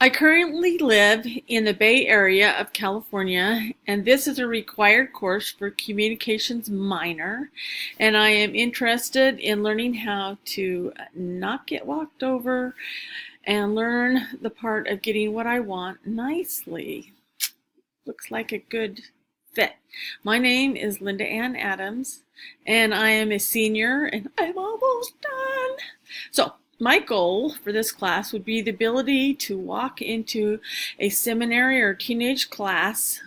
I currently live in the Bay Area of California, and this is a required course for communications minor. And I am interested in learning how to not get walked over and learn the part of getting what I want nicely. Looks like a good fit. My name is Linda Ann Adams, and I am a senior, and I'm almost done. So, my goal for this class would be the ability to walk into a seminary or teenage class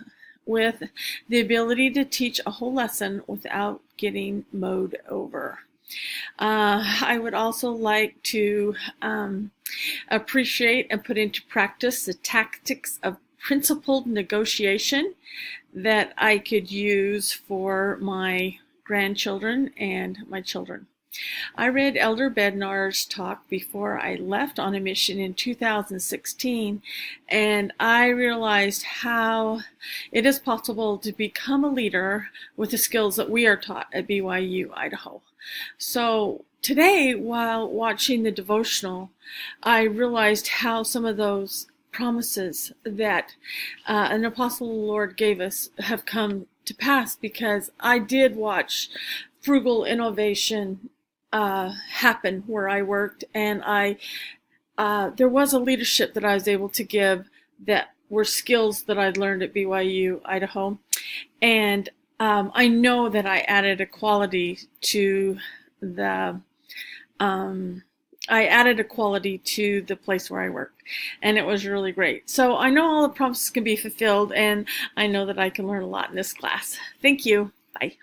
with the ability to teach a whole lesson without getting mowed over. I would also like to appreciate and put into practice the tactics of principled negotiation that I could use for my grandchildren and my children. I read Elder Bednar's talk before I left on a mission in 2016, and I realized how it is possible to become a leader with the skills that we are taught at BYU, Idaho. So today, while watching the devotional, I realized how some of those promises that an apostle of the Lord gave us have come to pass, because I did watch frugal innovation happen where I worked, and there was a leadership that I was able to give that were skills that I'd learned at BYU, Idaho, and I know that I added a quality to the place where I worked, and it was really great. So I know all the promises can be fulfilled, and I know that I can learn a lot in this class. Thank you. Bye.